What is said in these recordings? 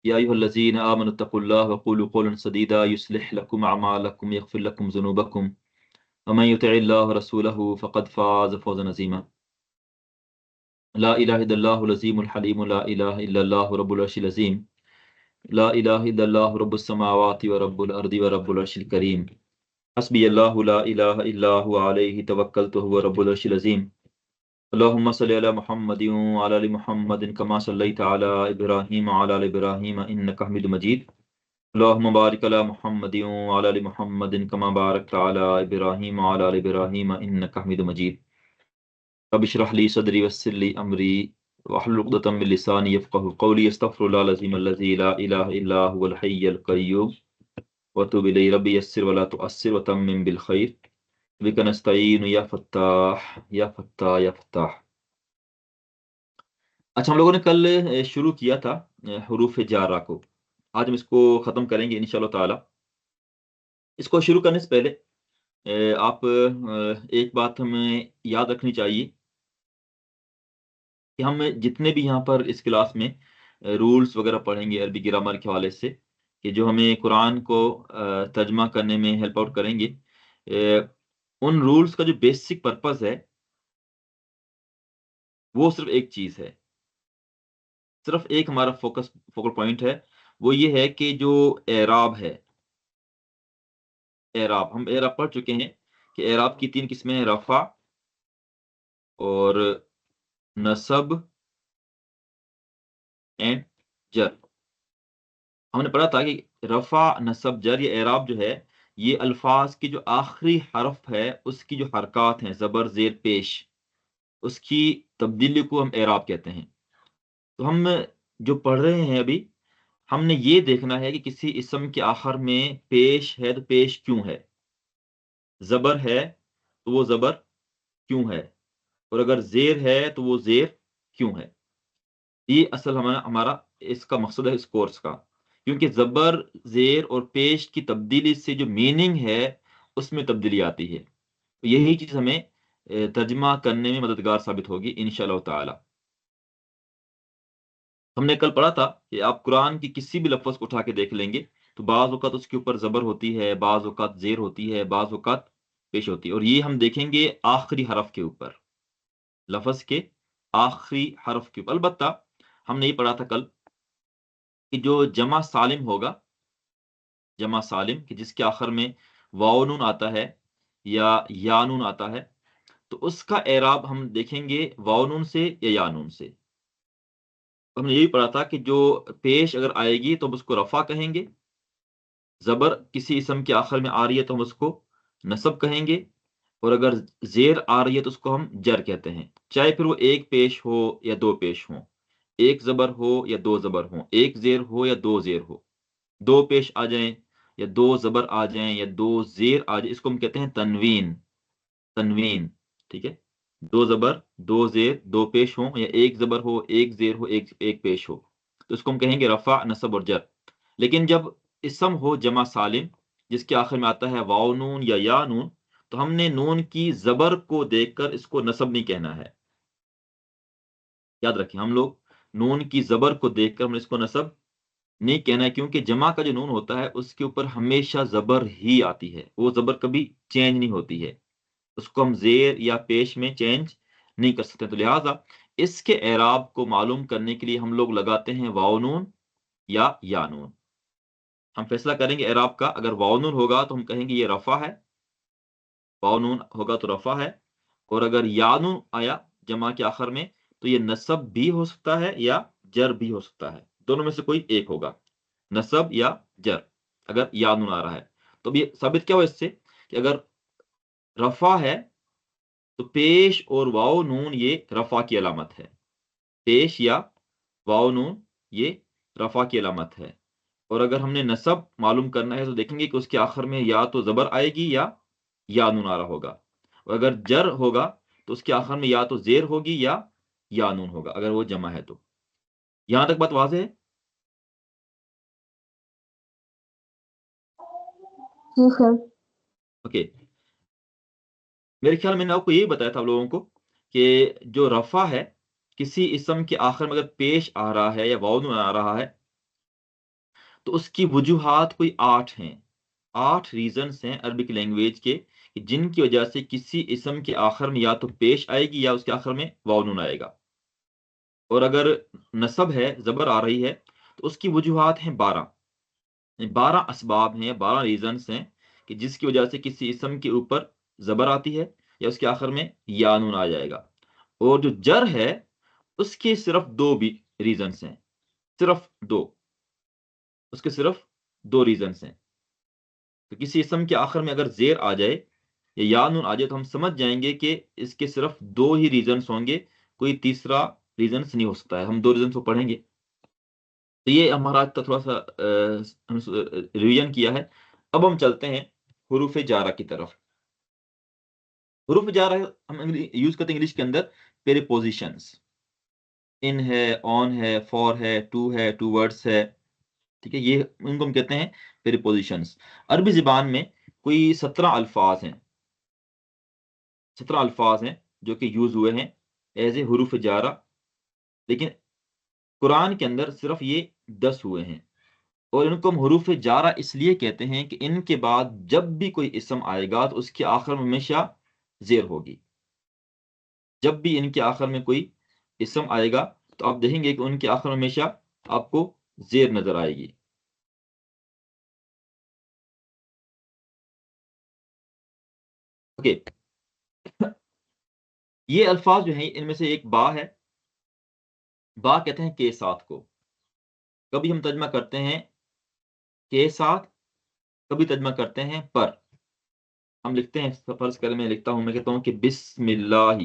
یا ایھا الذین آمنوا اتقوا اللہ وقولوا قولا سدیدا یصلح لکم اعمالکم یغفر لکم ذنوبکم ومن یطع اللہ ورسولہ فقد فاز فوزا عظیما لا الہ الا اللہ العظیم الحلیم لا الہ الا اللہ رب العرش العظیم لا الہ الا اللہ رب السماوات ورب الارض ورب العرش الکریم حسبی اللہ لا الہ الا هو علیہ توکلت وهو رب العرش العظیم اللهم صل على محمد وعلى ال محمد كما صليت على ابراهيم وعلى ال ابراهيم انك حميد مجيد اللهم بارك على محمد وعلى ال محمد كما باركت على ابراهيم وعلى ال ابراهيم انك حميد مجيد رب اشرح لي صدري ويسر لي امري واحلل عقدة من لساني يفقهوا قولي استغفر الله العظيم الذي لا اله الا هو الحي القيوم واتوب اليه ربي يسر ولا تؤثر وتمم بالخير بك نستعين يا فتاح يا فتاح يا فتاح۔ اچھا، ہم لوگوں نے کل شروع کیا تھا حروف جارہ کو۔ آج ہم اس کو ختم کریں گے انشاءاللہ تعالی۔ اس کو شروع کرنے سے پہلے آپ ایک بات ہمیں یاد رکھنی چاہیے کہ ہم جتنے بھی یہاں پر اس کلاس میں رولز وغیرہ پڑھیں گے عربی گرامر کے حوالے سے، کہ جو ہمیں قرآن کو ترجمہ کرنے میں ہیلپ آؤٹ کریں گے، ان رولز کا جو بیسک پرپز ہے وہ صرف ایک چیز ہے، صرف ایک ہمارا فوکل پوائنٹ ہے، وہ یہ ہے کہ جو اعراب ہے، اعراب ہم اعراب پڑھ چکے ہیں کہ اعراب کی 3 قسمیں ہیں، رفع اور نصب اینڈ جر۔ ہم نے پڑھا تھا کہ رفع، نصب، جر، یہ اعراب جو ہے یہ الفاظ کی جو آخری حرف ہے اس کی جو حرکات ہیں، زبر، زیر، پیش، اس کی تبدیلی کو ہم اعراب کہتے ہیں۔ تو ہم جو پڑھ رہے ہیں ابھی، ہم نے یہ دیکھنا ہے کہ کسی اسم کے آخر میں پیش ہے تو پیش کیوں ہے، زبر ہے تو وہ زبر کیوں ہے، اور اگر زیر ہے تو وہ زیر کیوں ہے۔ یہ اصل ہمارا اس کا مقصد ہے اس کورس کا، کیونکہ زبر، زیر اور پیش کی تبدیلی سے جو میننگ ہے اس میں تبدیلی آتی ہے۔ یہی چیز ہمیں ترجمہ کرنے میں مددگار ثابت ہوگی انشاءاللہ تعالی۔ ہم نے کل پڑھا تھا کہ آپ قرآن کی کسی بھی لفظ کو اٹھا کے دیکھ لیں گے تو بعض اوقات اس کے اوپر زبر ہوتی ہے، بعض اوقات زیر ہوتی ہے، بعض اوقات پیش ہوتی ہے، اور یہ ہم دیکھیں گے آخری حرف کے اوپر، لفظ کے آخری حرف کے اوپر۔ البتہ ہم نے یہ پڑھا تھا کل کہ جو جمع سالم ہوگا، جمع سالم کہ جس کے آخر میں واو نون آتا ہے یا یا نون آتا ہے، تو اس کا اعراب ہم دیکھیں گے واو نون سے یا یا نون سے۔ ہم نے یہی پڑھا تھا کہ جو پیش اگر آئے گی تو ہم اس کو رفع کہیں گے، زبر کسی اسم کے آخر میں آ رہی ہے تو ہم اس کو نصب کہیں گے، اور اگر زیر آ رہی ہے تو اس کو ہم جر کہتے ہیں، چاہے پھر وہ ایک پیش ہو یا 2 پیش ہوں، ایک زبر ہو یا 2 زبر ہوں، ایک زیر ہو یا 2 زیر ہو، 2 پیش آ جائیں یا 2 زبر آ جائیں یا 2 زیر آ جائیں، اس کو ہم کہتے ہیں تنوین، تنوین، ٹھیک ہے۔ 2 زبر، 2 زیر، 2 پیش ہوں، یا ایک زبر ہو، ایک زیر ہو، ایک پیش ہو، تو اس کو ہم کہیں گے رفع، نصب اور جر۔ لیکن جب اسم ہو جمع سالم جس کے آخر میں آتا ہے واو نون یا یا نون، تو ہم نے نون کی زبر کو دیکھ کر اس کو نصب نہیں کہنا ہے، یاد رکھیں، ہم لوگ نون کی زبر کو دیکھ کر ہم نے اس کو نصب نہیں کہنا ہے، کیونکہ جمع کا جو نون ہوتا ہے اس کے اوپر ہمیشہ زبر ہی آتی ہے، وہ زبر کبھی چینج نہیں ہوتی ہے، اس کو ہم زیر یا پیش میں چینج نہیں کر سکتے۔ تو لہٰذا اس کے اعراب کو معلوم کرنے کے لیے ہم لوگ لگاتے ہیں واو نون یا نون۔ ہم فیصلہ کریں گے اعراب کا، اگر واو نون ہوگا تو ہم کہیں گے یہ رفع ہے، واو نون ہوگا تو رفع ہے، اور اگر یا نون آیا جمع کے آخر میں تو یہ نصب بھی ہو سکتا ہے یا جر بھی ہو سکتا ہے، دونوں میں سے کوئی ایک ہوگا، نصب یا جر، اگر یا نون آ رہا ہے۔ تو یہ ثابت کیا ہوا اس سے کہ اگر رفع ہے تو پیش اور واو نون یہ رفع کی علامت ہے، پیش یا واو نون یہ رفع کی علامت ہے، اور اگر ہم نے نصب معلوم کرنا ہے تو دیکھیں گے کہ اس کے آخر میں یا تو زبر آئے گی یا نون آ رہا ہوگا، اور اگر جر ہوگا تو اس کے آخر میں یا تو زیر ہوگی یا نون ہوگا، اگر وہ جمع ہے تو۔ یہاں تک بات واضح ہے؟ جی سر۔ اوکے، میرے خیال میں نے آپ کو یہی بتایا تھا آپ لوگوں کو کہ جو رفع ہے کسی اسم کے آخر میں اگر پیش آ رہا ہے یا واو نون آ رہا ہے تو اس کی وجوہات کوئی 8 ہیں، 8 ریزنز ہیں عربک لینگویج کے کہ جن کی وجہ سے کسی اسم کے آخر میں یا تو پیش آئے گی یا اس کے آخر میں واو نون آئے گا، اور اگر نصب ہے، زبر آ رہی ہے، تو اس کی وجوہات ہیں 12، 12 اسباب ہیں، 12 ریزنز ہیں کہ جس کی وجہ سے کسی اسم کے اوپر زبر آتی ہے یا اس کے آخر میں یا نون آ جائے گا۔ اور جو جر ہے اس کے صرف 2 بھی ریزنز ہیں، صرف 2، اس کے صرف 2 ریزنز ہیں۔ تو کسی اسم کے آخر میں اگر زیر آ جائے یا نون آ جائے تو ہم سمجھ جائیں گے کہ اس کے صرف 2 ہی ریزنز ہوں گے، کوئی تیسرا ریزنز نہیں ہو سکتا ہے۔ ہم 2 ریزنز کو پڑھیں گے۔ تو یہ ہمارا آج کا تھوڑا سا ریویژن کیا ہے۔ اب ہم چلتے ہیں حروف جارہ کی طرف۔ حروف جارہ ہم یوز کرتے ہیں انگلش کے اندر پریپوزیشنز، ان ہے، آن ہے، فار ہے، ٹو ورڈس ہے، ٹھیک ہے، یہ ان کو ہم کہتے ہیں پریپوزیشنز۔ عربی زبان میں کوئی 17 الفاظ ہیں، 17 الفاظ ہیں جو کہ یوز ہوئے ہیں ایز اے حروف جارہ، لیکن قرآن کے اندر صرف یہ 10 ہوئے ہیں، اور ان کو ہم حروف جارہ اس لیے کہتے ہیں کہ ان کے بعد جب بھی کوئی اسم آئے گا تو اس کے آخر میں ہمیشہ زیر ہوگی۔ جب بھی ان کے آخر میں کوئی اسم آئے گا تو آپ دیکھیں گے کہ ان کے آخر میں ہمیشہ آپ کو زیر نظر آئے گی۔ اوکے، یہ الفاظ جو ہیں ان میں سے ایک با ہے۔ با کہتے ہیں کے ساتھ کو، کبھی ہم ترجمہ کرتے ہیں کے ساتھ، کبھی ترجمہ کرتے ہیں پر۔ ہم لکھتے ہیں، فرض کریں میں لکھتا ہوں، میں کہتا ہوں کہ بسم اللہ،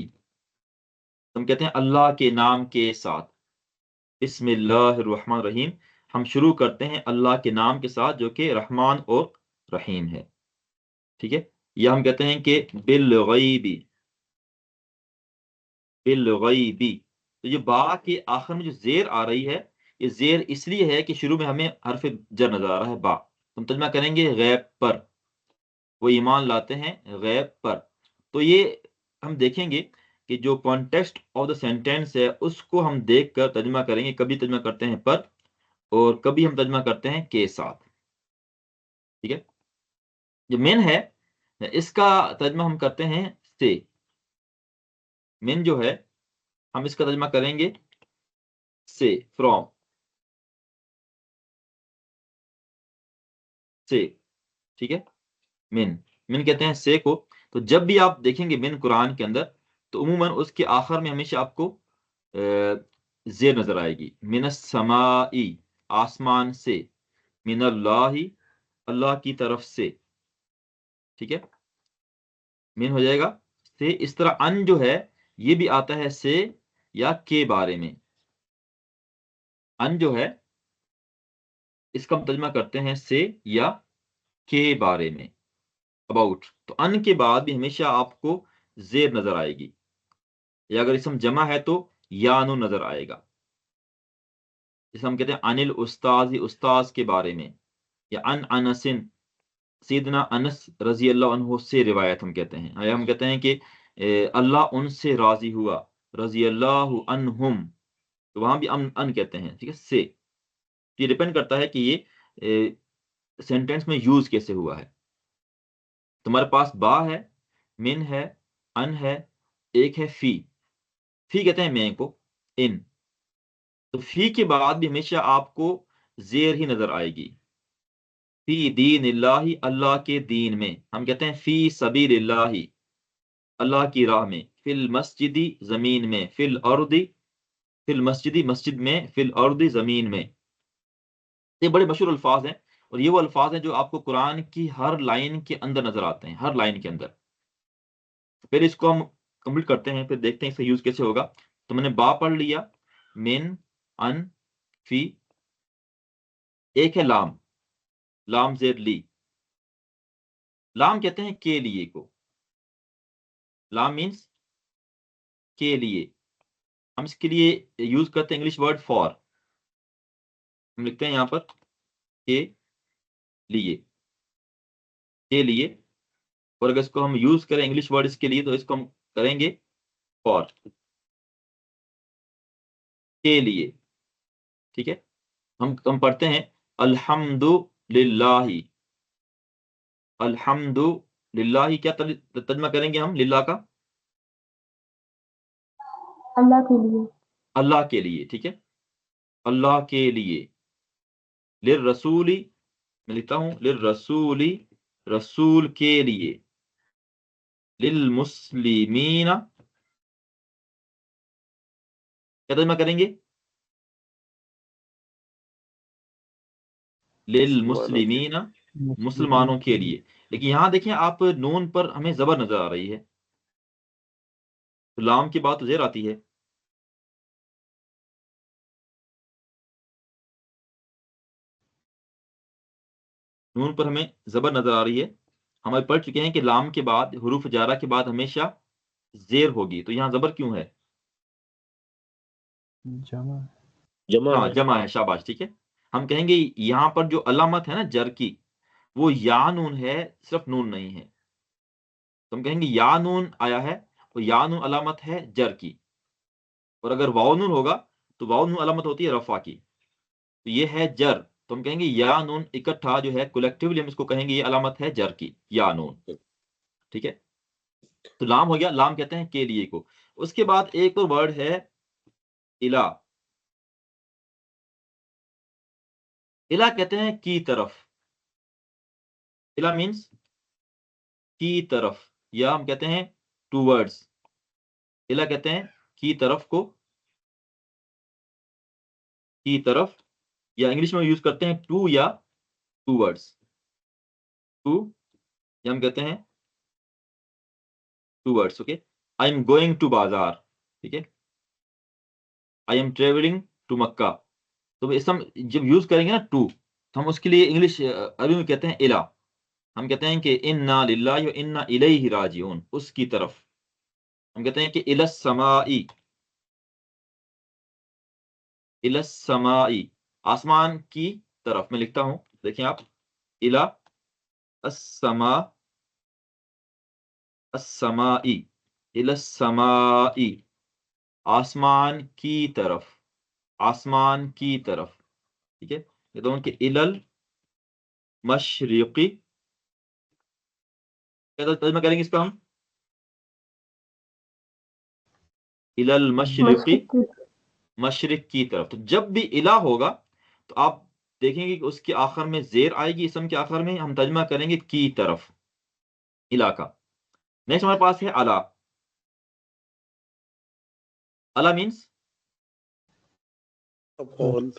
ہم کہتے ہیں اللہ کے نام کے ساتھ، بسم اللہ الرحمن الرحیم، ہم شروع کرتے ہیں اللہ کے نام کے ساتھ جو کہ رحمان اور رحیم ہے، ٹھیک ہے۔ یا ہم کہتے ہیں کہ بالغیبی، بالغیبی، تو یہ با کے آخر میں جو زیر آ رہی ہے، یہ زیر اس لیے ہے کہ شروع میں ہمیں حرف جر نظر آ رہا ہے با، ہم ترجمہ کریں گے غیب پر، وہ ایمان لاتے ہیں غیب پر۔ تو یہ ہم دیکھیں گے کہ جو کانٹیکسٹ آف دا سینٹینس ہے اس کو ہم دیکھ کر ترجمہ کریں گے، کبھی ترجمہ کرتے ہیں پر اور کبھی ہم ترجمہ کرتے ہیں کے ساتھ، ٹھیک ہے۔ جو من ہے اس کا ترجمہ ہم کرتے ہیں سے، من جو ہے ہم اس کا ترجمہ کریں گے سے، فرام، سے، ٹھیک ہے۔ من کہتے ہیں سے کو۔ تو جب بھی آپ دیکھیں گے من قرآن کے اندر تو عموماً اس کے آخر میں ہمیشہ آپ کو زیر نظر آئے گی۔ من السمائی، آسمان سے، من اللہ، اللہ کی طرف سے، ٹھیک ہے، من ہو جائے گا سے۔ اس طرح ان جو ہے یہ بھی آتا ہے سے یا کے بارے میں۔ ان جو ہے اس کا ہم ترجمہ کرتے ہیں سے یا کے بارے میں، اباؤٹ۔ تو ان کے بعد بھی ہمیشہ آپ کو زیر نظر آئے گی، یا اگر اسم جمع ہے تو یانو نظر آئے گا، جسے ہم کہتے ہیں انل استاذ، استاذ کے بارے میں، یا ان انسن، سیدنا انس رضی اللہ عنہ سے روایت ہم کہتے ہیں، یا ہم کہتے ہیں کہ اللہ ان سے راضی ہوا، رضی اللہ عنہم، تو وہاں بھی ان کہتے ہیں، ٹھیک ہے، سے۔ یہ ڈیپینڈ کرتا ہے کہ یہ سینٹینس میں یوز کیسے ہوا ہے۔ تمہارے پاس با ہے، من ہے، ان ہے، ایک ہے فی، فی کہتے ہیں میں کو، ان، تو فی کے بعد بھی ہمیشہ آپ کو زیر ہی نظر آئے گی۔ فی دین اللہ، اللہ کے دین میں، ہم کہتے ہیں فی سبیل اللہ، اللہ کی راہ میں، فی المسجدی، زمین میں، فی الارضی، فی المسجدی، مسجد میں، فی الارض، زمین میں۔ یہ بڑے مشہور الفاظ ہیں، اور یہ وہ الفاظ ہیں جو آپ کو قرآن کی ہر لائن کے اندر نظر آتے ہیں، ہر لائن کے اندر۔ پھر اس کو ہم کمپلیٹ کرتے ہیں، پھر دیکھتے ہیں اس کا یوز کیسے ہوگا۔ تو میں نے با پڑھ لیا، من، ان، فی، ایک ہے لام، لام زیر لی، لام کہتے ہیں کے لیے کو، لام مینس کے لیے، ہم اس کے لیے یوز کرتے ہیں انگلش ورڈ فار، ہم لکھتے ہیں یہاں پر کے لیے، کے لیے، اور اگر اس کو ہم یوز کریں انگلش ورڈ اس کے لیے تو اس کو ہم کریں گے فار، کے لیے، ٹھیک ہے۔ ہم پڑھتے ہیں الحمد للہ، الحمد للہ کیا ترجمہ کریں گے ہم للہ کا؟ اللہ کے لیے، اللہ کے لیے، ٹھیک ہے، اللہ کے لیے. للرسولی میں لکھتا ہوں للرسولی، رسول کے لیے. للمسلمین کیا ترجمہ کریں گے؟ للمسلمین، مسلمانوں کے لیے. لیکن یہاں دیکھیں آپ نون پر ہمیں زبر نظر آ رہی ہے، تو لام کی بات تو زیر آتی ہے. نون پر ہمیں زبر نظر آ رہی ہے. ہم پڑھ چکے ہیں کہ لام کے بعد حروف جارہ کے بعد ہمیشہ زیر ہوگی، تو یہاں زبر کیوں ہے؟ جمع ہاں ہے. جمع ہے، شاباش، ٹھیک ہے. ہم کہیں گے یہاں پر جو علامت ہے نا جر کی، وہ یا نون ہے، صرف نون نہیں ہے. تو ہم کہیں گے یا نون آیا ہے، اور یا نون علامت ہے جر کی. اور اگر واو نون ہوگا تو واو نون علامت ہوتی ہے رفع کی. تو یہ ہے جر، تو ہم کہیں گے یا نون اکٹھا جو ہے کولیکٹیولی ہم اس کو کہیں گے یہ علامت ہے جر کی، یا نون، ٹھیک ہے. تو لام ہو گیا، لام کہتے ہیں کے لیے کو. اس کے بعد ایک اور ورڈ ہے الا. الا کہتے ہیں کی طرف. الا مینس کی طرف، یا ہم کہتے ہیں ٹو ورڈز. الا کہتے ہیں کی طرف کو، کی طرف، یا انگلش میں یوز کرتے ہیں ٹو یا ٹو ورڈز. ٹو یا ہم کہتے ہیں two words. Okay, I am going to بازار، ٹھیک ہے. I am travelling to Mecca. تو اس ہم جب یوز کریں گے نا ٹو، تو ہم اس کے لیے انگلش عربی میں کہتے ہیں الا. ہم کہتے ہیں کہ انا للہ و انا الیہ راجعون، اس کی طرف. ہم کہتے ہیں کہ الی السماء، الی السماء، آسمان کی طرف. میں لکھتا ہوں، دیکھیں آپ، الی السماء، السماء، الی السماء، آسمان کی طرف، آسمان کی طرف، ٹھیک ہے. کہتا ہوں کہ الی المشرقی، کیا ترجمہ کریں گے اس کا ہم؟ الی المشرقی، مشرق کی، مشرق کی طرف. تو جب بھی الہ ہوگا تو آپ دیکھیں گے کہ اس کے آخر میں زیر آئے گی، اسم کے آخر میں ہم ترجمہ کریں گے کی طرف، الہ کا. نیکسٹ ہمارے پاس ہے الا. الا مینس اپون،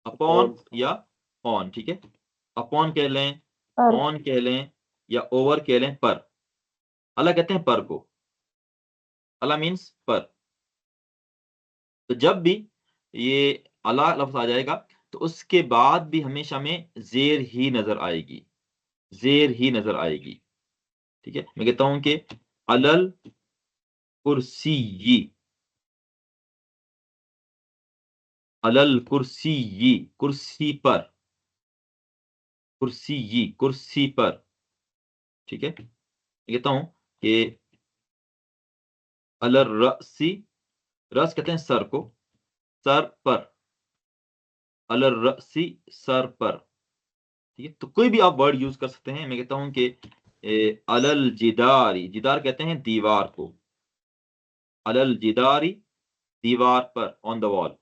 اپون یا آن، ٹھیک ہے. اپون کہہ لیں، پر، آن کہہ لیں، یا اوور کہہ لیں، پر. الا کہتے ہیں پر کو. الا مینس پر. تو جب بھی یہ الا لفظ آ جائے گا تو اس کے بعد بھی ہمیشہ میں زیر ہی نظر آئے گی، زیر ہی نظر آئے گی، ٹھیک ہے. میں کہتا ہوں کہ علل کرسی، علل کرسی، کرسی پر، کرسی، کرسی پر، ٹھیک ہے. میں کہتا ہوں کہ علل رأسی، رأس کہتے ہیں سر کو، سر پر، علل رأسی، سر پر، ٹھیک ہے. تو کوئی بھی آپ ورڈ یوز کر سکتے ہیں. میں کہتا ہوں کہ علل جداری، جدار کہتے ہیں دیوار کو، علل جداری، دیوار پر، آن دا وال.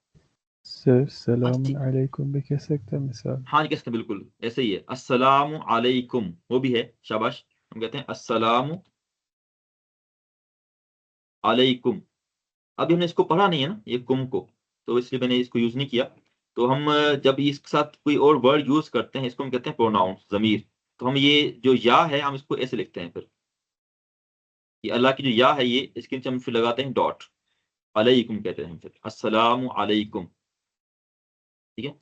سر سلام علیکم بھی کہہ سکتے ہیں مثال؟ ہاں جی کہتے ہیں، بالکل ایسے ہی ہے. السلام علیکم وہ بھی ہے، شاباش. ہم کہتے ہیں السلام علیکم. ابھی ہم نے اس کو پڑھا نہیں ہے نا یہ کم کو، تو اس لیے میں نے اس کو یوز نہیں کیا. تو ہم جب اس کے ساتھ کوئی اور ورڈ یوز کرتے ہیں، اس کو ہم کہتے ہیں پروناؤن، ضمیر. تو ہم یہ جو یا ہے ہم اس کو ایسے لکھتے ہیں. پھر یہ اللہ کی جو یا ہے یہ اس کے نیچے ہم پھر لگاتے ہیں ڈاٹ، علیکم کہتے ہیں ہم، پھر السلام علیکم، ٹھیک ہے.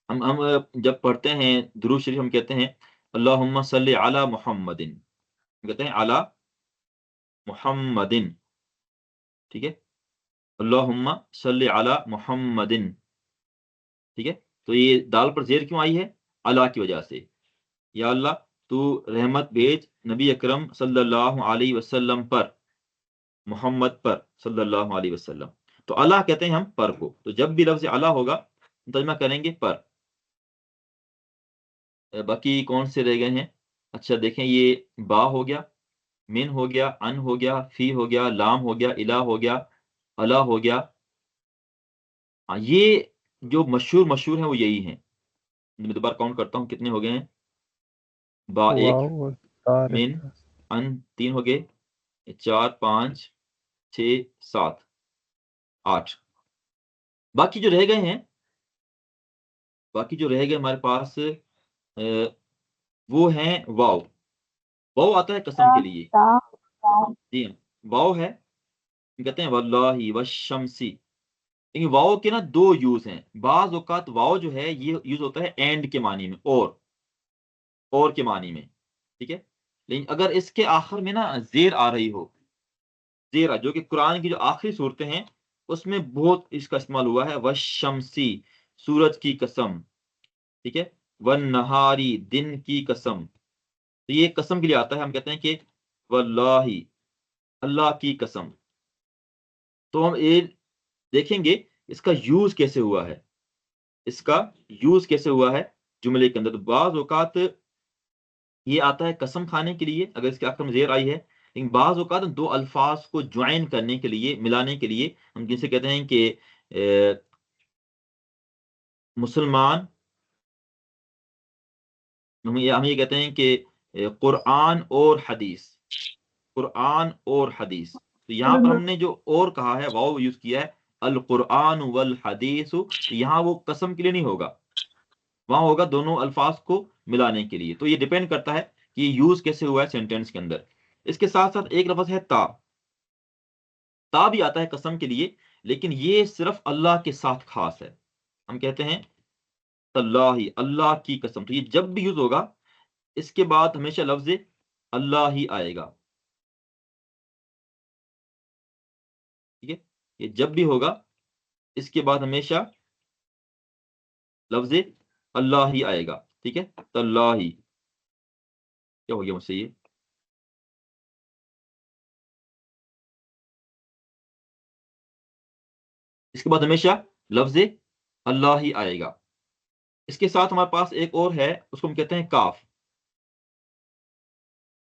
ہم جب پڑھتے ہیں درود شریف ہم کہتے ہیں اللہم صلی علی محمد، ہم کہتے ہیں علی محمد، ٹھیک ہے. اللہم صلی علی محمد، ٹھیک ہے. تو یہ دال پر زیر کیوں آئی ہے؟ اللہ کی وجہ سے. یا اللہ تو رحمت بھیج نبی اکرم صلی اللہ علیہ وسلم پر، محمد پر صلی اللہ علیہ وسلم. تو اللہ کہتے ہیں ہم پر کو. تو جب بھی لفظ اللہ ہوگا ترجمہ کریں گے پر. باقی کون سے رہ گئے ہیں؟ اچھا دیکھیں، یہ با ہو گیا، من ہو گیا، ان ہو گیا، فی ہو گیا، لام ہو گیا، الہ ہو گیا، اللہ ہو گیا. یہ جو مشہور ہیں وہ یہی ہیں. میں دوبارہ کاؤنٹ کرتا ہوں کتنے ہو گئے ہیں. با ایک، واو اور تا من، رہتا ہے. ان تین ہو گئے، 4 5 6 7 8. باقی جو رہ گئے ہمارے پاس وہ ہیں واو. واو آتا ہے قسم کے لیے. تا تا جی ہاں، واو ہے، کہتے ہیں واللہ والشمسی. لیکن واو کے نا دو یوز ہیں. بعض اوقات واو جو ہے یہ یوز ہوتا ہے اینڈ کے معنی میں، اور کے معنی میں، ٹھیک ہے. لیکن اگر اس کے آخر میں نا زیر آ رہی ہو، زیرہ جو کہ قرآن کی جو آخری صورتیں ہیں اس میں بہت اس کا استعمال ہوا ہے. والشمسی، سورج کی قسم، ٹھیک ہے. والنہاری، دن کی قسم. تو یہ قسم کے لیے آتا ہے. ہم کہتے ہیں کہ واللہ، اللہ کی قسم. تو ہم یہ دیکھیں گے اس کا یوز کیسے ہوا ہے جملے کے اندر. تو بعض اوقات یہ آتا ہے قسم کھانے کے لیے اگر اس کے آخر میں زیر آئی ہے. لیکن بعض اوقات دو الفاظ کو جوائن کرنے کے لیے، ملانے کے لیے، ہم جسے کہتے ہیں کہ مسلمان، ہم یہ کہتے ہیں کہ قرآن اور حدیث. تو یہاں پر ہم نے جو اور کہا ہے، واو یوز کیا ہے، القرآن والحدیث. یہاں وہ قسم کے لیے نہیں ہوگا، وہاں ہوگا دونوں الفاظ کو ملانے کے لیے. تو یہ ڈیپینڈ کرتا ہے کہ یہ یوز کیسے ہوا ہے سینٹینس کے اندر. اس کے ساتھ ساتھ ایک لفظ ہے تا. تا بھی آتا ہے قسم کے لیے، لیکن یہ صرف اللہ کے ساتھ خاص ہے. ہم کہتے ہیں تاللہ، اللہ کی قسم. تو یہ جب بھی یوز ہوگا اس کے بعد ہمیشہ لفظ اللہ ہی آئے گا، ٹھیک ہے. یہ جب بھی ہوگا اس کے بعد ہمیشہ لفظ اللہ ہی آئے گا، ٹھیک ہے. تاللہ، کیا ہو گیا مجھ سے یہ؟ اس کے بعد ہمیشہ لفظ اللہ ہی آئے گا. اس کے ساتھ ہمارے پاس ایک اور ہے، اس کو ہم کہتے ہیں کاف.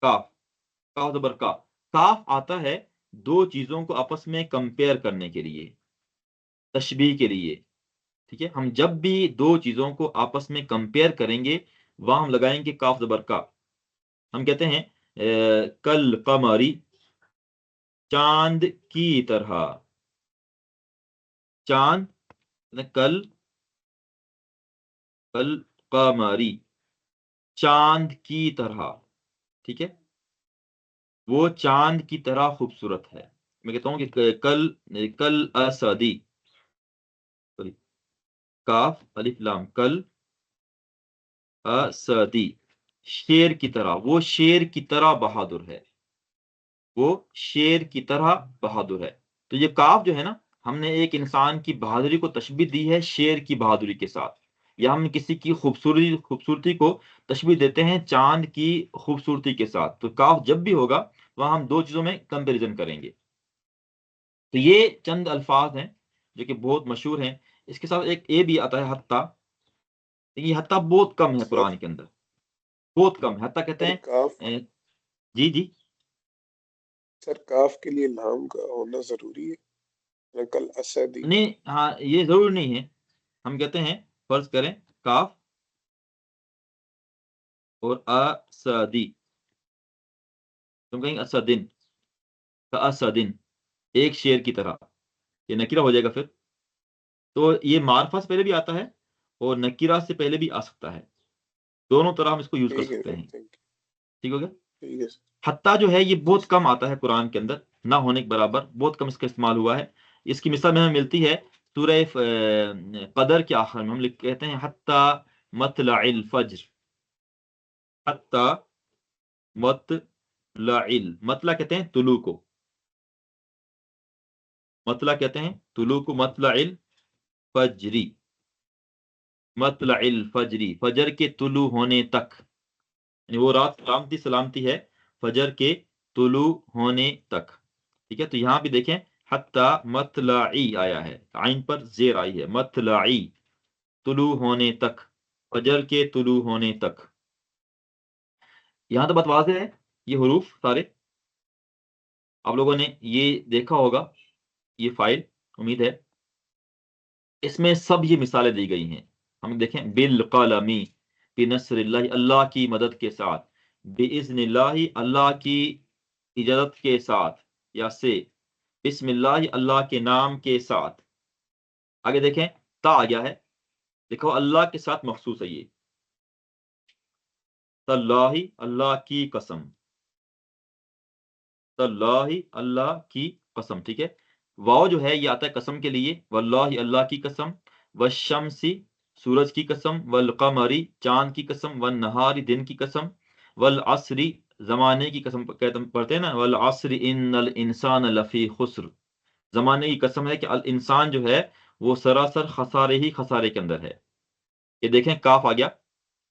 کاف زبر کا. کاف آتا ہے دو چیزوں کو آپس میں کمپیئر کرنے کے لیے، تشبیہ کے لیے، ٹھیک ہے. ہم جب بھی دو چیزوں کو آپس میں کمپیئر کریں گے وہاں ہم لگائیں گے کاف زبر کا. ہم کہتے ہیں کل قمری، چاند کی طرح. چاند، کل قمری، چاند کی طرح، ٹھیک ہے. وہ چاند کی طرح خوبصورت ہے. میں کہتا ہوں کہ کل اسدی، کاف الف لام، کل اسدی، شیر کی طرح. وہ شیر کی طرح بہادر ہے، تو یہ کاف جو ہے نا، ہم نے ایک انسان کی بہادری کو تشبیہ دی ہے شیر کی بہادری کے ساتھ، یا ہم کسی کی خوبصورتی کو تشبیہ دیتے ہیں چاند کی خوبصورتی کے ساتھ. تو کاف جب بھی ہوگا وہاں ہم دو چیزوں میں کمپیریزن کریں گے. تو یہ چند الفاظ ہیں جو کہ بہت مشہور ہیں. اس کے ساتھ ایک اے بھی آتا ہے، حتیٰ. یہ حتیٰ بہت کم ہے سر قرآن کے اندر، بہت کم ہے. حتیٰ کہتے سر کاف ہیں جی سر کاف کے لیے لام کا ہونا ضروری ہے، کل اسدی. نہیں، ہاں یہ ضرور نہیں ہے. ہم کہتے ہیں فرض کریں کاف اور اسدی، تم کہیں اسدن، اسدن، ایک شیر کی طرح. یہ نکرہ ہو جائے گا پھر. تو یہ معرفہ سے پہلے بھی آتا ہے اور نکرہ سے پہلے بھی آ سکتا ہے. دونوں طرح ہم اس کو یوز کر ٹھیک ہے سکتے سر، ہیں. تھینک ٹھیک ہو گیا. یو. ٹھیک ہے سر. حتیٰ جو ہے یہ بہت کم آتا ہے قرآن کے اندر، نہ ہونے کے برابر، بہت کم اس کا استعمال ہوا ہے. اس کی مثال میں ہمیں ملتی ہے سورہ قدر کے آخر میں. ہم کہتے ہیں حتیٰ مطلع الفجر، حتیٰ مطلع، مطلع کہتے ہیں طلوع کو، مطلع کہتے ہیں طلوع کو، مطلع الفجری، مطلع الفجری، فجر کے طلوع ہونے تک. یعنی وہ رات سلامتی ہے فجر کے طلوع ہونے تک، ٹھیک ہے. تو یہاں بھی دیکھیں حتیٰ مطلعی آیا ہے، عین پر زیر آئی ہے، مطلعی، طلوع ہونے تک، فجر کے طلوع ہونے تک. یہاں تو بات واضح ہے، یہ حروف سارے آپ لوگوں نے یہ دیکھا ہوگا، یہ فائل امید ہے اس میں سب یہ مثالیں دی گئی ہیں. ہم دیکھیں بالقلم بنصر اللہ، اللہ کی مدد کے ساتھ، باذن اللہ اللہ کی اجازت کے ساتھ یا سے، بسم اللہ اللہ کے نام کے ساتھ. آگے دیکھیں تا آ گیا ہے، دیکھو اللہ کے ساتھ مخصوص ہے یہ، تاللہ اللہ کی قسم، تاللہ اللہ کی قسم. ٹھیک ہے، واو جو ہے یہ آتا ہے قسم کے لیے، واللہ اللہ کی قسم، والشمسی سورج کی قسم، والقمری چاند کی قسم، والنہاری دن کی قسم، والعصری زمانے کی قسم پڑھتے ہیں نا، والعصر ان الانسان لفی خسر، زمانے کی قسم ہے کہ الانسان جو ہے وہ سراسر خسارے ہی خسارے کے اندر ہے. یہ دیکھیں کاف آ گیا،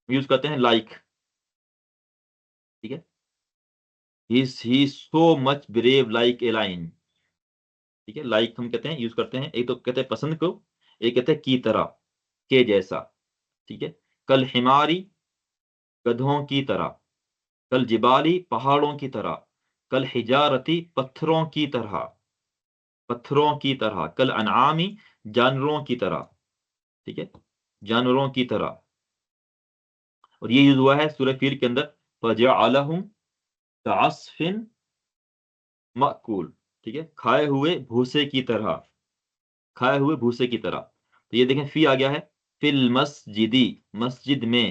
یوز کرتے ہیں لائک. ٹھیک ہے، ہی سو مچ بریو لائک اے لائن. ٹھیک ہے، لائک ہم کہتے ہیں یوز کرتے ہیں، ایک تو کہتے ہیں پسند کو، ایک کہتے ہیں کی طرح، کے جیسا. ٹھیک ہے، کل حماری گدھوں کی طرح، کل جبالی پہاڑوں کی طرح، کل حجارتی پتھروں کی طرح، پتھروں کی طرح، کل انعامی جانوروں کی طرح. ٹھیک ہے، جانوروں کی طرح. اور یہ یوز ہوا ہے سورہ فیل کے اندر، فَجَعَلَهُمْ كَعَصْفٍ مأکول. ٹھیک ہے، کھائے ہوئے بھوسے کی طرح، کھائے ہوئے بھوسے کی طرح. تو یہ دیکھیں فی آ گیا ہے، فی المسجدی مسجد میں،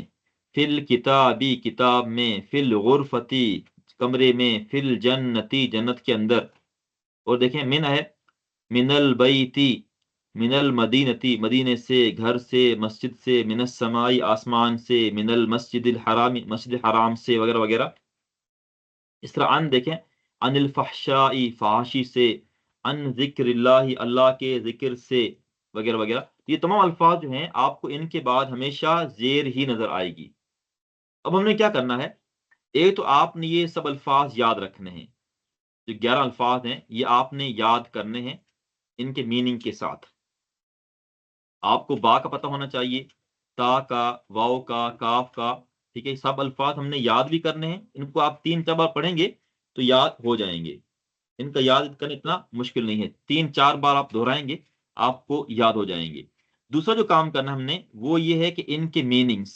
فی الکتابی کتاب میں، فی الغرفتی کمرے میں، فی الجنتی جنت کے اندر. اور دیکھیں من ہے، من البیتی من المدینتی مدینے سے گھر سے مسجد سے، من السمائی آسمان سے، من المسجد الحرام مسجد حرام سے، وغیرہ وغیرہ. اس طرح ان دیکھیں، ان الفحشاء فحاشی سے، ان ذکر اللہ اللہ کے ذکر سے، وغیرہ وغیرہ. یہ تمام الفاظ جو ہیں آپ کو ان کے بعد ہمیشہ زیر ہی نظر آئے گی. اب ہم نے کیا کرنا ہے، ایک تو آپ نے یہ سب الفاظ یاد رکھنے ہیں، جو 11 الفاظ ہیں یہ آپ نے یاد کرنے ہیں ان کے میننگ کے ساتھ. آپ کو با کا پتہ ہونا چاہیے، تا کا، واو کا، کاف کا. ٹھیک ہے، سب الفاظ ہم نے یاد بھی کرنے ہیں، ان کو آپ 3-4 بار پڑھیں گے تو یاد ہو جائیں گے. ان کا یاد کرنا اتنا مشکل نہیں ہے، 3-4 بار آپ دہرائیں گے آپ کو یاد ہو جائیں گے. دوسرا جو کام کرنا ہم نے وہ یہ ہے کہ ان کے میننگز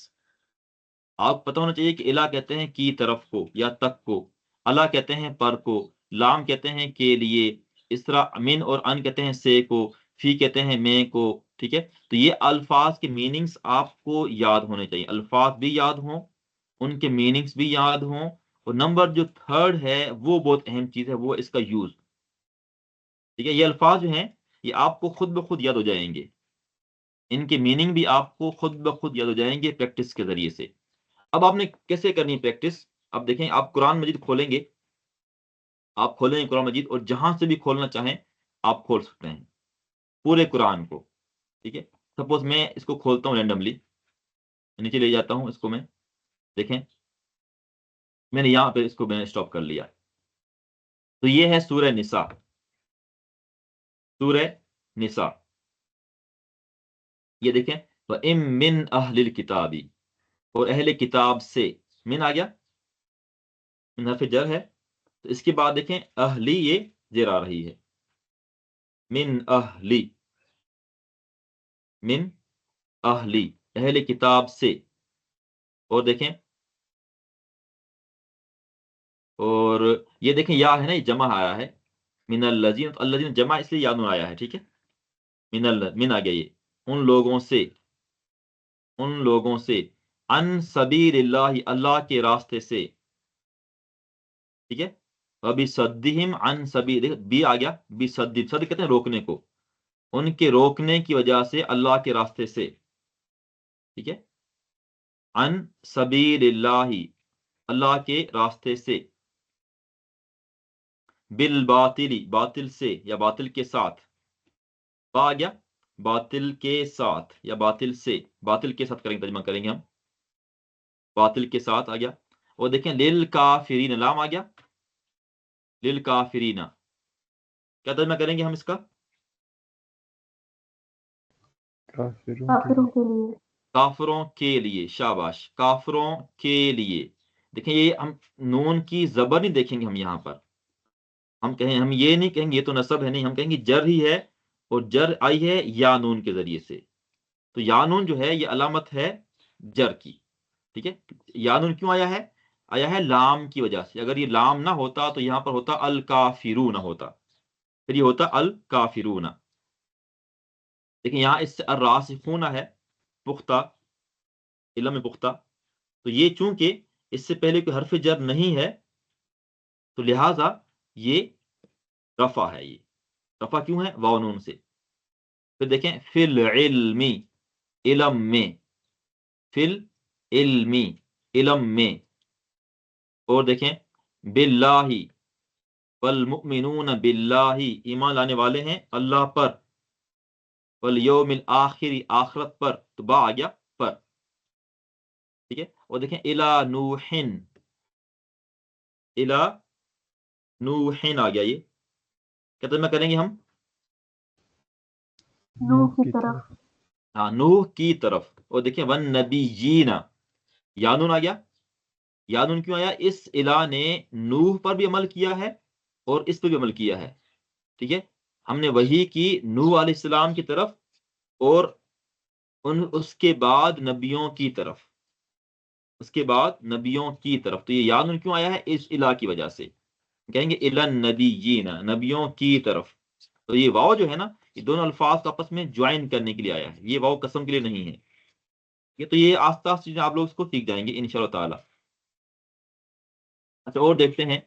آپ پتہ ہونا چاہیے کہ الہ کہتے ہیں کی طرف کو یا تک کو، اللہ کہتے ہیں پر کو، لام کہتے ہیں کے لیے، اس طرح من اور ان کہتے ہیں سے کو، فی کہتے ہیں میں کو. ٹھیک ہے، تو یہ الفاظ کے میننگز آپ کو یاد ہونے چاہیے، الفاظ بھی یاد ہوں، ان کے میننگز بھی یاد ہوں. اور نمبر جو 3 ہے وہ بہت اہم چیز ہے، وہ اس کا یوز. ٹھیک ہے، یہ الفاظ جو ہیں یہ آپ کو خود بخود یاد ہو جائیں گے، ان کے میننگ بھی آپ کو خود بخود یاد ہو جائیں گے پریکٹس کے ذریعے سے. اب آپ نے کیسے کرنی پریکٹس؟ اب دیکھیں آپ قرآن مجید کھولیں گے، آپ کھولیں گے قرآن مجید اور جہاں سے بھی کھولنا چاہیں آپ کھول سکتے ہیں پورے قرآن کو. ٹھیک ہے، سپوز میں اس کو کھولتا ہوں رینڈملی، نیچے لے جاتا ہوں اس کو میں، دیکھیں میں نے یہاں پہ اس کو میں نے اسٹاپ کر لیا. تو یہ ہے سورہ نساء، سورہ نساء. یہ دیکھیں وَإِن مِّنْ أَهْلِ الْكِتَابِ، اور اہل کتاب سے، من آ گیا، من حرف جر ہے. تو اس کے بعد دیکھیں اہلی یہ زیر آ رہی ہے، من اہلی، من اہلی اہل کتاب سے. اور دیکھیں، اور یہ دیکھیں یا ہے نا، یہ جمع آیا ہے، من الذین، الذین جمع اس لیے یاد میں آیا ہے. ٹھیک ہے، من آ گیا، یہ ان لوگوں سے، ان لوگوں سے، ان سبیل اللہ اللہ کے راستے سے. ٹھیک ہے، وَبِصَدِّهِمْ عَنْ سَبِيلِ، بی آ گیا، بِصَدِّ، صد کہتے ہیں روکنے کو، ان کے روکنے کی وجہ سے اللہ کے راستے سے. ٹھیک ہے، عن سبیل اللہ اللہ کے راستے سے، بالباطل باطل سے یا باطل کے ساتھ، با آ گیا، باطل کے ساتھ یا باطل سے، باطل کے ساتھ کریں گے، ترجمہ کریں گے ہم، باطل کے ساتھ آ گیا. اور دیکھیں للکافرین، لام آ گیا، للکافرین، کیا ترجمہ کریں گے ہم اس کا؟ کافروں کے کافروں لیے. کے لیے. کافروں کے لیے، شاباش، کافروں کے لیے. دیکھیں یہ ہم نون کی زبر نہیں دیکھیں گے ہم یہاں پر، ہم یہ نہیں کہیں گے یہ تو نصب ہے، نہیں، ہم کہیں گے جر ہی ہے، اور جر آئی ہے یا نون کے ذریعے سے، تو یا نون جو ہے یہ علامت ہے جر کی، ٹھیک ہے؟ یا نون کیوں آیا ہے لام کی وجہ سے، اگر یہ لام نہ ہوتا تو یہاں پر ہوتا الکافرون ہوتا، پھر یہ ہوتا الکافرون، لیکن یہاں اس سے الراسخون ہے، پختہ، علم پختہ، تو یہ چونکہ اس سے پہلے کوئی حرف جر نہیں ہے تو لہٰذا یہ رفع ہے، یہ رفع کیوں ہے؟ واو نون سے۔ پھر دیکھیں فی العلم، علم میں، فی العلم، علم میں، اور دیکھیں باللہ، والمؤمنون باللہ، ایمان لانے والے ہیں اللہ پر، والیوم الآخر، آخرت پر، تو با آ گیا پر، ٹھیک ہے؟ اور دیکھیں الی نوحن، الی نوحن آ گیا، یہ کیا ترجمہ کریں گے ہم؟ نوح کی طرف، ہاں، نوح کی طرف، اور دیکھیں والنبیین، یانون آ گیا، یانون کیوں آیا؟ اس الہ نے نوح پر بھی عمل کیا ہے اور اس پر بھی عمل کیا ہے، ٹھیک ہے؟ ہم نے وحی کی نوح علیہ السلام کی طرف اور اس کے بعد نبیوں کی طرف، اس کے بعد نبیوں کی طرف، تو یہ یانون کیوں آیا ہے؟ اس الہ کی وجہ سے، کہیں گے الی النبیین، نبیوں کی طرف، تو یہ واو جو ہے نا یہ دونوں الفاظ کو آپس میں جوائن کرنے کے لیے آیا ہے، یہ واو قسم کے لیے نہیں ہے، یہ تو یہ آستے آستے چیزیں آپ لوگ اس کو سیکھ جائیں گے انشاءاللہ تعالی۔ اچھا اور دیکھتے ہیں،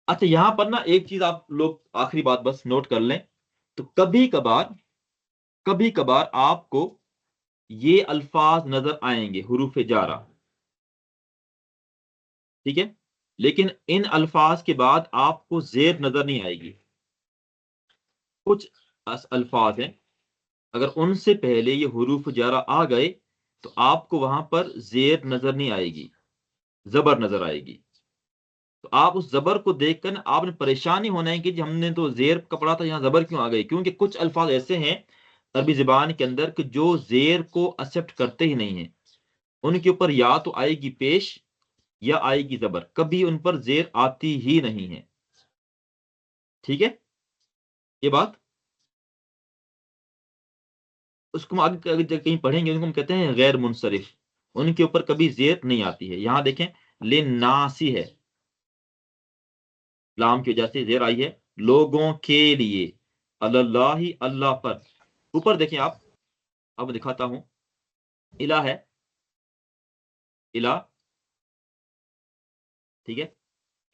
اچھا یہاں پر نا ایک چیز آپ لوگ آخری بات بس نوٹ کر لیں، تو کبھی کبھار آپ کو یہ الفاظ نظر آئیں گے حروف جارہ، ٹھیک ہے؟ لیکن ان الفاظ کے بعد آپ کو زیر نظر نہیں آئے گی، کچھ الفاظ ہیں اگر ان سے پہلے یہ حروف جارہ آ گئے تو آپ کو وہاں پر زیر نظر نہیں آئے گی، زبر نظر آئے گی، تو آپ اس زبر کو دیکھ کر آپ نے پریشان نہیں ہونا ہے کہ ہم نے تو زیر کا پڑھا تھا یہاں زبر کیوں آ گئی، کیونکہ کچھ الفاظ ایسے ہیں عربی زبان کے اندر کہ جو زیر کو ایکسپٹ کرتے ہی نہیں ہیں، ان کے اوپر یا تو آئے گی پیش یا آئے گی زبر، کبھی ان پر زیر آتی ہی نہیں ہے، ٹھیک ہے؟ یہ بات اس کو ہم آگے کہیں پڑھیں گے، ان کو ہم کہتے ہیں غیر منصرف، ان کے اوپر کبھی زیر نہیں آتی ہے۔ یہاں دیکھیں لناسی ہے، لام کی وجہ سے زیر آئی ہے، لوگوں کے لیے، اللہ، اللہ پر، اوپر دیکھیں آپ، اب دکھاتا ہوں، الہ ہے، الہ، ٹھیک ہے؟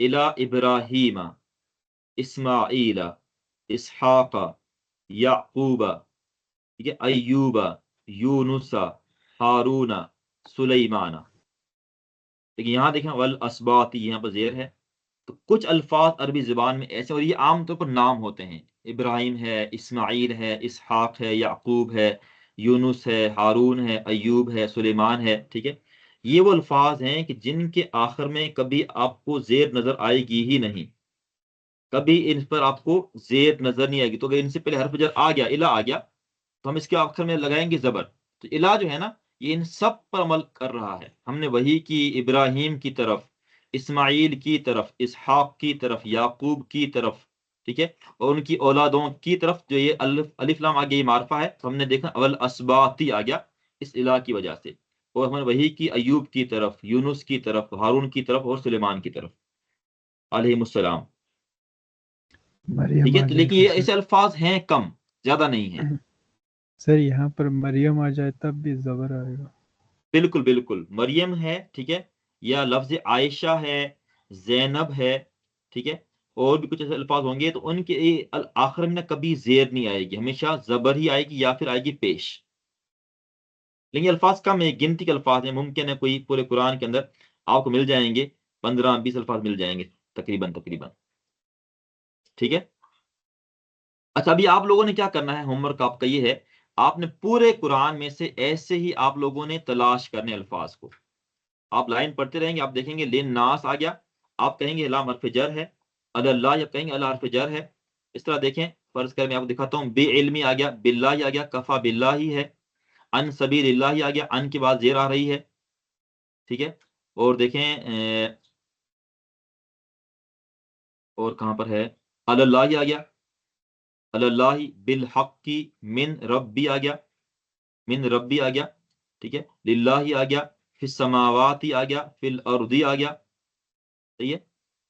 الہ ابراہیم، اسماعیل، اسحاق، یعقوب، ٹھیک ہے؟ ایوب، یونس، ہارون، سلیمان، لیکن یہاں دیکھیں والاسباط، یہاں پر زیر ہے، تو کچھ الفاظ عربی زبان میں ایسے، اور یہ عام طور پر نام ہوتے ہیں، ابراہیم ہے، اسماعیل ہے، اسحاق ہے، یعقوب ہے، یونس ہے، ہارون ہے، ایوب ہے، سلیمان ہے، ٹھیک ہے؟ یہ وہ الفاظ ہیں کہ جن کے آخر میں کبھی آپ کو زیر نظر آئے گی ہی نہیں، کبھی ان پر آپ کو زیر نظر نہیں آئے گی، تو اگر ان سے پہلے حرف جر آ گیا، الہ آ گیا، تو ہم اس کے آخر میں لگائیں گے زبر، تو الہ جو ہے نا یہ ان سب پر عمل کر رہا ہے، ہم نے وحی کی ابراہیم کی طرف، اسماعیل کی طرف، اسحاق کی طرف، یعقوب کی طرف، ٹھیک ہے؟ اور ان کی اولادوں کی طرف، جو یہ الف لام آگے یہ معرفہ ہے، تو ہم نے دیکھا اول اسباطی آ گیا اس الہ کی وجہ سے، اور ہم نے وحی کی ایوب کی طرف، یونس کی طرف، ہارون کی طرف، اور سلیمان کی طرف علیہم السلام، ٹھیک مریم ہے؟ آ تو جائے لیکن تو یہ سر، ایسے الفاظ ہیں کم، زیادہ نہیں ہیں، سر یہاں پر مریم آ جائے تب بھی زبر آئے گا؟ بالکل بالکل، مریم ہے، ٹھیک ہے؟ یا لفظ عائشہ ہے، زینب ہے، ٹھیک ہے؟ اور بھی کچھ ایسے الفاظ ہوں گے تو ان کے آخر میں نہ کبھی زیر نہیں آئے گی، ہمیشہ زبر ہی آئے گی یا پھر آئے گی پیش، لیکن یہ الفاظ کم ہے، گنتی کے الفاظ ہیں، ممکن ہے کوئی پورے قرآن کے اندر آپ کو مل جائیں گے 15-20 الفاظ مل جائیں گے تقریباً، ٹھیک ہے؟ اچھا ابھی آپ لوگوں نے کیا کرنا ہے، ہوم ورک آپ کا یہ ہے، آپ نے پورے قرآن میں سے ایسے ہی آپ لوگوں نے تلاش کرنے الفاظ کو، آپ لائن پڑھتے رہیں گے، آپ دیکھیں گے لن ناس آ گیا، آپ کہیں گے لام حرف جر ہے، اللہ، یا کہیں گے اللہ حرف جر ہے، اس طرح دیکھیں، فرض کر میں آپ کو دکھاتا ہوں، بے علمی آ گیا، باللہ آ گیا، کفا باللہ ہی ہے، ان سبیل اللہ آ گیا، ان کے بعد زیر آ رہی ہے، ٹھیک ہے. اور دیکھیں اور کہاں پر ہے، اللہ آ گیا، اللہ بالحق کی، من ربی آ گیا، من ربی آ گیا، ٹھیک ہے. للہ آ گیا، فی السماواتی آ گیا، فی الارضی آ گیا، صحیح ہے.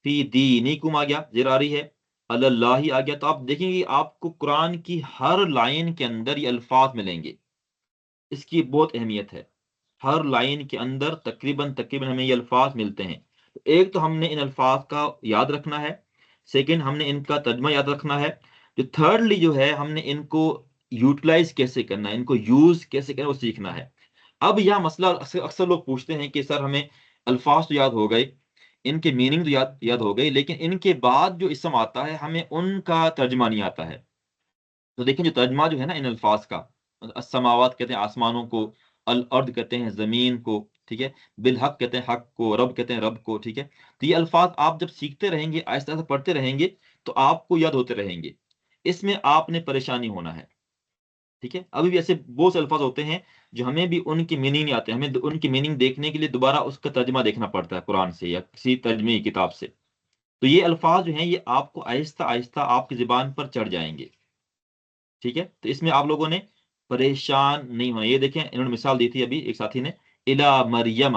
فی دینکم آ گیا، زیر آ رہی ہے. اللہ آ گیا. تو آپ دیکھیں گے آپ کو قرآن کی ہر لائن کے اندر یہ الفاظ ملیں گے. اس کی بہت اہمیت ہے. ہر لائن کے اندر تقریباً ہمیں یہ الفاظ ملتے ہیں. ایک تو ہم نے ان الفاظ کا یاد رکھنا ہے، سیکنڈ ہم نے ان کا ترجمہ یاد رکھنا ہے، جو تھرڈلی جو ہے ہم نے ان کو یوٹیلائز کیسے کرنا ہے، ان کو یوز کیسے کرنا ہے، وہ سیکھنا ہے. اب یہ مسئلہ اکثر لوگ پوچھتے ہیں کہ سر ہمیں الفاظ تو یاد ہو گئے، ان کے میننگ تو یاد ہو گئی، لیکن ان کے بعد جو اسم آتا ہے ہمیں ان کا ترجمہ نہیں آتا ہے. تو دیکھیں جو ترجمہ جو ہے نا ان الفاظ کا، السماوات کہتے ہیں آسمانوں کو، الارض کہتے ہیں زمین کو، ٹھیک ہے. بالحق کہتے ہیں حق کو، رب کہتے ہیں رب کو، ٹھیک ہے. تو یہ الفاظ آپ جب سیکھتے رہیں گے، آہستہ آہستہ پڑھتے رہیں گے، تو آپ کو یاد ہوتے رہیں گے. اس میں آپ نے پریشانی ہونا ہے، ٹھیک ہے. ابھی بھی ایسے بہت سے الفاظ ہوتے ہیں جو ہمیں بھی ان کی میننگ نہیں آتے، ہمیں ان کی میننگ دیکھنے کے لیے دوبارہ اس کا ترجمہ دیکھنا پڑتا ہے قرآن سے یا کسی ترجمے کی کتاب سے. تو یہ الفاظ جو ہیں یہ آپ کو آہستہ آہستہ آپ کی زبان پر چڑھ جائیں گے، ٹھیک ہے. تو اس میں آپ لوگوں نے پریشان نہیں ہونا. یہ دیکھیں انہوں نے مثال دی تھی ابھی ایک ساتھی نے، الا مریم،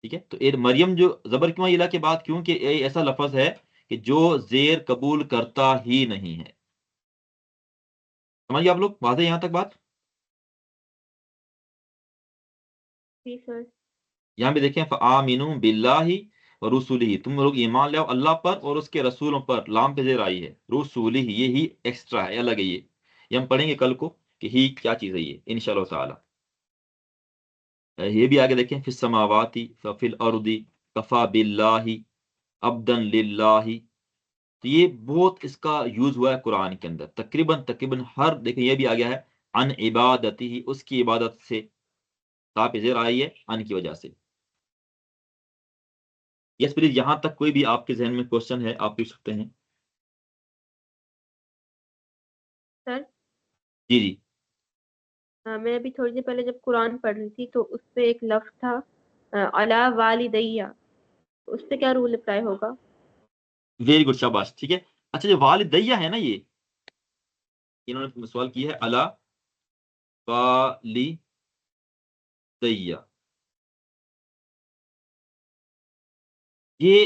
ٹھیک ہے. تو مریم جو زبر کیوں ہے الا کے بعد؟ کیونکہ یہ ایسا لفظ ہے کہ جو زیر قبول کرتا ہی نہیں ہے. سمجھیے آپ لوگ، واضح یہاں تک بات؟ جی سر. یہاں بھی دیکھیں فآمنوا باللہ ورسولہ، تم لوگ ایمان لاؤ اللہ پر اور اس کے رسولوں پر، لام پہ زیر آئی ہے، رسولہ یہ ہی ایکسٹرا ہے، الگ ہے. یہ ہم پڑھیں گے کل کو کہ ہی کیا چیز ہے یہ انشاءاللہ تعالی. یہ بھی آگے دیکھیں فی السماوات فی الارض کفا باللہ عبدا للہ. تو یہ بہت اس کا یوز ہوا ہے قرآن کے اندر، تقریباً ہر، دیکھیں یہ بھی آ گیا ہے ان عبادتی ہی، اس کی عبادت سے، تا پہ زیر آئی ہے ان کی وجہ سے. یس پلیز، یہاں تک کوئی بھی آپ کے ذہن میں کوشچن ہے آپ پوچھ سکتے ہیں. سر جی جی. میں ابھی تھوڑی دیر پہلے جب قرآن پڑھ رہی تھی تو اس پہ ایک لفظ تھا علی والدیہ، اس پہ کیا رول اپلائی ہوگا؟ ویری گڈ، شاباش، ٹھیک ہے. اچھا جو والدیہ ہے نا، یہ انہوں نے سوال کیا ہے علی والدیہ، یہ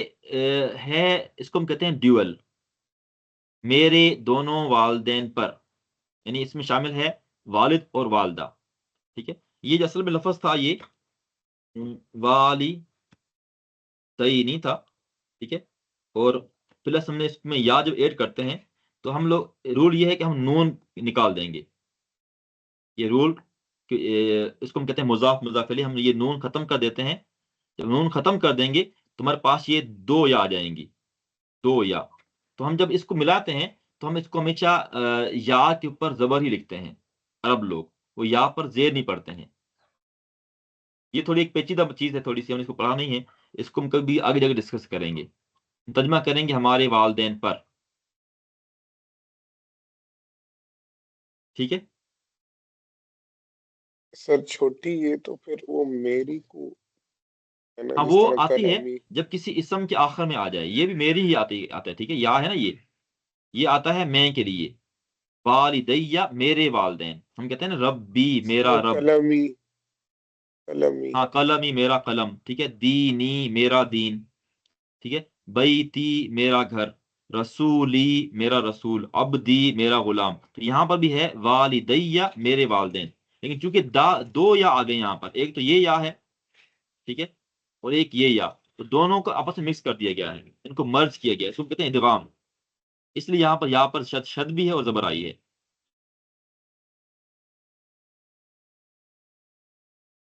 ہے، اس کو ہم کہتے ہیں ڈیول، میرے دونوں والدین پر، یعنی اس میں شامل ہے والد اور والدہ، ٹھیک ہے. یہ جو اصل میں لفظ تھا یہ والدینی تھا، ٹھیک ہے. اور پلس ہم نے اس میں یا جب ایڈ کرتے ہیں تو ہم لوگ رول یہ ہے کہ ہم نون نکال دیں گے. یہ رول اس کو ہم کہتے ہیں مضاف مضاف الیہ، ہم یہ نون ختم کر دیتے ہیں. جب نون ختم کر دیں گے تمہارے پاس یہ دو یا آ جائیں گی، دو یا. تو ہم جب اس کو ملاتے ہیں تو ہم اس کو ہمیشہ یا کے اوپر زبر ہی لکھتے ہیں. عرب لوگ وہ یا پر زیر نہیں پڑھتے ہیں. یہ تھوڑی ایک پیچیدہ چیز ہے تھوڑی سی، ہم اس کو پڑھا نہیں ہے، اس کو ہم کبھی آگے جگہ ڈسکس کریں گے. ترجمہ کریں گے ہمارے والدین پر، ٹھیک ہے. سر چھوٹی یہ تو پھر وہ میری کو ہے نا، ہاں جس وہ طرح آتی ہے کلامی. جب کسی اسم کے آخر میں آ جائے، یہ بھی میری ہی آتا ہے، ٹھیک ہے. یا ہے نا یہ آتا ہے میں کے لیے، والدیہ میرے والدین، ہم کہتے ہیں نا ربی سر میرا وہ رب، قلمی، قلمی. ہاں قلمی میرا قلم، ٹھیک ہے. دینی میرا دین، ٹھیک ہے. بیتی میرا گھر، رسولی میرا رسول، عبدی میرا غلام. تو یہاں پر بھی ہے والدیہ میرے والدین، لیکن چونکہ دو یا آ گئے یہاں پر، ایک تو یہ یا ہے، ٹھیک ہے، اور ایک یہ یا، تو دونوں کو آپس میں مکس کر دیا گیا ہے، ان کو مرج کیا گیا ہے، اس کو کہتے ہیں ادغام. اس لیے یہاں پر شد بھی ہے اور زبر آئی ہے.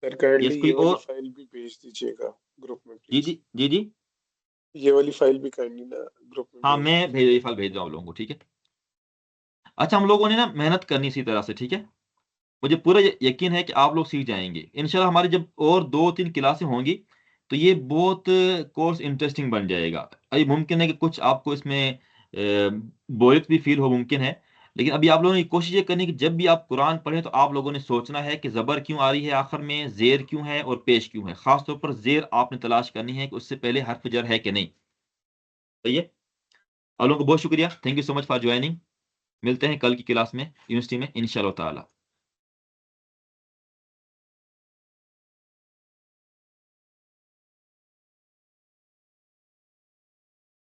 سر کائنڈلی یس کوئی یہ والی اور؟ فائل بھی بھیج دیجیے گا گروپ میں جی پلیز. جی جی جی. یہ والی فائل بھی کائنڈلی نا گروپ میں ہاں بھیج میں دیجیے گا. فائل بھیج رہا ہوں لوگوں کو، ٹھیک ہے. اچھا ہم لوگوں نے نا محنت کرنی اسی طرح سے، ٹھیک ہے. مجھے پورا یقین ہے کہ آپ لوگ سیکھ جائیں گے انشاءاللہ. ہماری جب اور 2-3 کلاسیں ہوں گی تو یہ بہت کورس انٹرسٹنگ بن جائے گا. ابھی ممکن ہے کہ کچھ آپ کو اس میں بورت بھی فیل ہو، ممکن ہے، لیکن ابھی آپ لوگوں نے کوشش یہ کرنی کہ جب بھی آپ قرآن پڑھیں تو آپ لوگوں نے سوچنا ہے کہ زبر کیوں آ رہی ہے آخر میں، زیر کیوں ہے اور پیش کیوں ہے. خاص طور پر زیر آپ نے تلاش کرنی ہے کہ اس سے پہلے حرف جر ہے کہ نہیں. صحیح ہے. آپ لوگوں کو بہت شکریہ. Thank you so much for joining. ملتے ہیں کل کی کلاس میں یونیورسٹی میں انشاءاللہ تعالی.